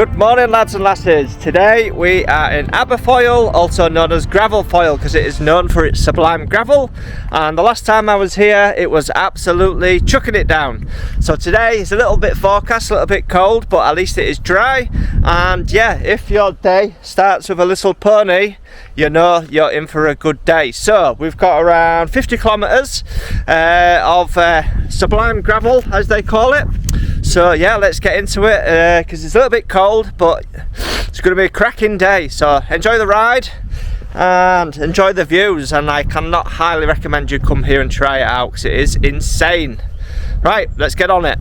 Good morning, lads and lasses. Today we are in Aberfoyle, also known as Gravelfoyle because it is known for its sublime gravel, and the last time I was here it was absolutely chucking it down. So today is a little bit forecast, a little bit cold, but at least it is dry. And yeah, if your day starts with a little pony, you know you're in for a good day. So we've got around 50 kilometers of sublime gravel, as they call it. So yeah, let's get into it because it's a little bit cold, but it's going to be a cracking day. So enjoy the ride and enjoy the views, and I cannot highly recommend you come here and try it out because it is insane. Right, let's get on it.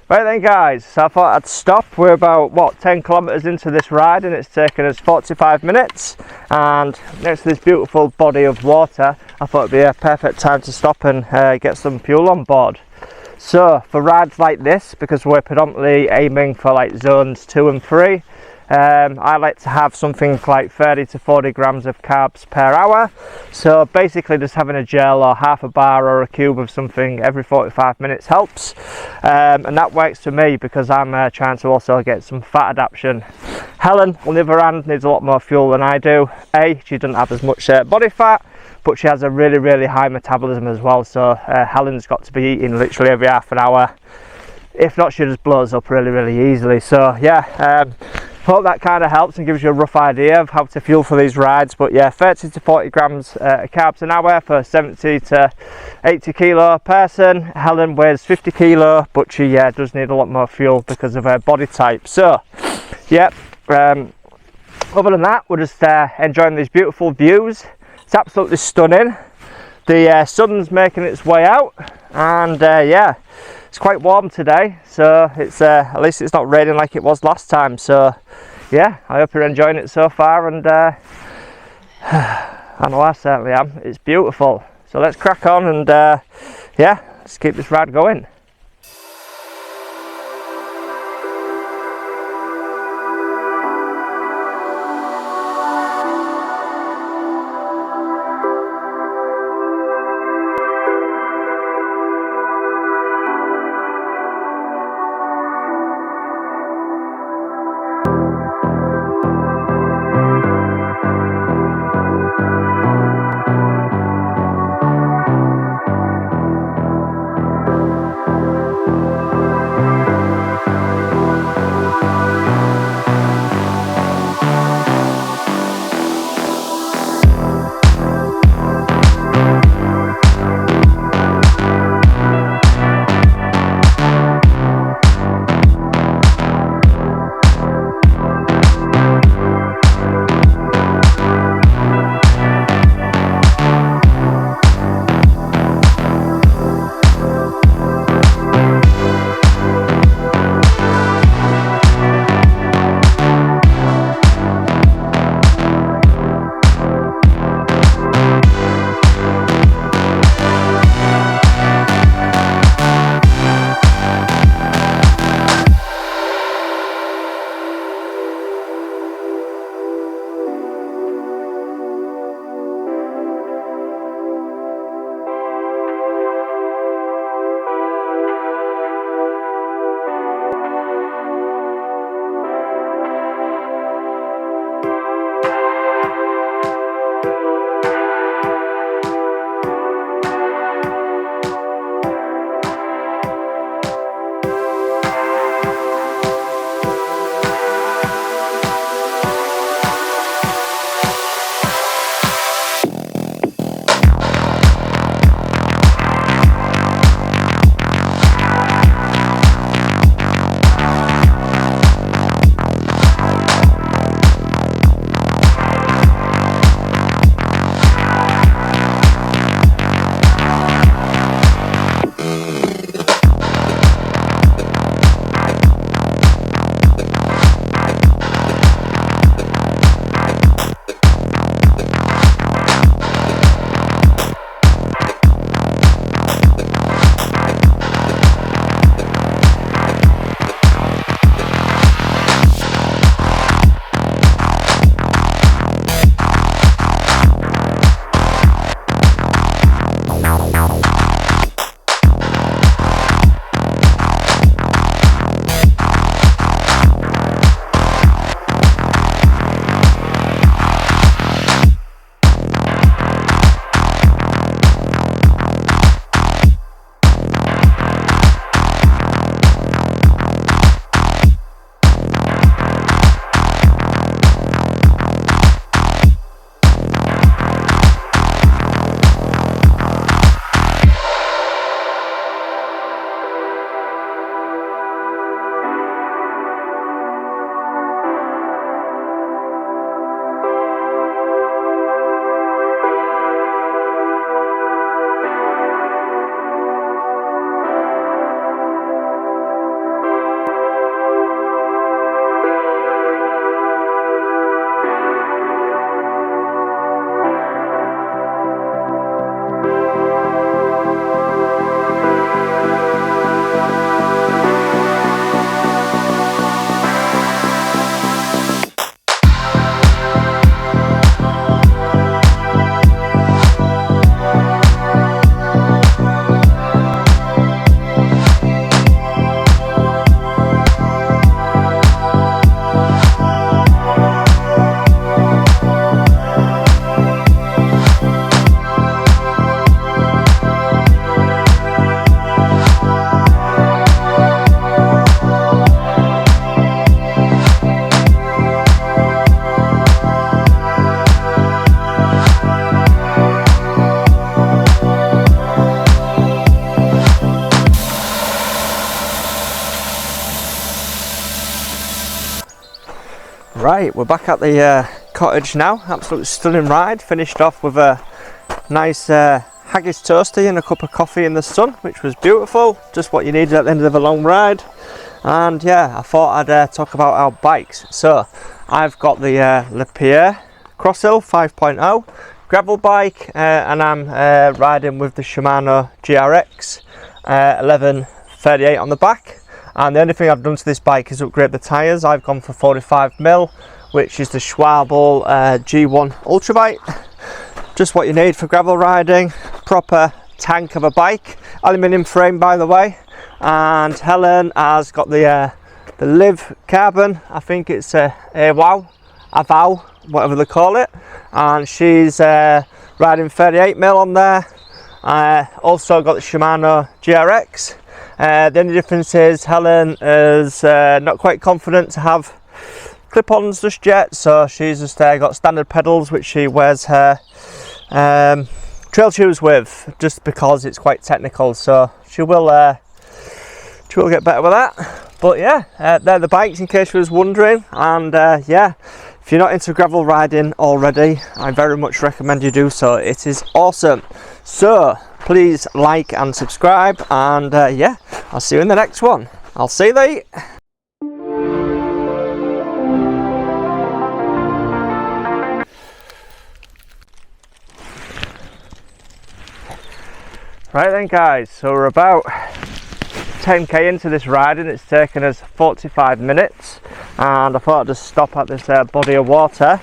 Right then guys, so I thought I'd stop. We're about 10 kilometers into this ride and it's taken us 45 minutes, and next to this beautiful body of water I thought it'd be a perfect time to stop and get some fuel on board. So for rides like this, because we're predominantly aiming for like zones 2 and 3, I like to have something like 30 to 40 grams of carbs per hour. So basically just having a gel or half a bar or a cube of something every 45 minutes helps. And that works for me because I'm trying to also get some fat adaptation. Helen, on the other hand, needs a lot more fuel than I do. She doesn't have as much body fat, but she has a really high metabolism as well. So Helen's got to be eating literally every half an hour. If not, she just blows up really easily. So yeah, hope that kind of helps and gives you a rough idea of how to fuel for these rides. But yeah, 30 to 40 grams of carbs an hour for 70 to 80 kilo person. Helen weighs 50 kilo, but she does need a lot more fuel because of her body type. So yeah, other than that, we're just enjoying these beautiful views. It's absolutely stunning. The sun's making its way out, and yeah, it's quite warm today, so it's at least it's not raining like it was last time. So yeah, I hope you're enjoying it so far, and I know I certainly am. It's beautiful. So let's crack on and yeah, let's keep this ride going. Right, we're back at the cottage now. Absolutely stunning ride. Finished off with a nice haggis toasty and a cup of coffee in the sun, which was beautiful. Just what you needed at the end of a long ride. And yeah, I thought I'd talk about our bikes. So I've got the Le Pierre Crosshill 5.0 gravel bike, and I'm riding with the Shimano GRX 1138 on the back. And the only thing I've done to this bike is upgrade the tyres. I've gone for 45mm, which is the Schwalbe G1 Ultrabite. Just what you need for gravel riding. Proper tank of a bike. Aluminium frame, by the way. And Helen has got the Liv carbon. I think it's a Avau, whatever they call it. And she's riding 38mm on there. Also got the Shimano GRX. The only difference is Helen is not quite confident to have clip-ons just yet, so she's just got standard pedals which she wears her trail shoes with, just because it's quite technical. So she will get better with that. But yeah, they're the bikes in case you was wondering. And yeah, if you're not into gravel riding already, I very much recommend you do so. It is awesome. So please like and subscribe, and yeah, I'll see you in the next one. I'll see you there. Right then guys, so we're about 10k into this ride and it's taken us 45 minutes, and I thought I'd just stop at this body of water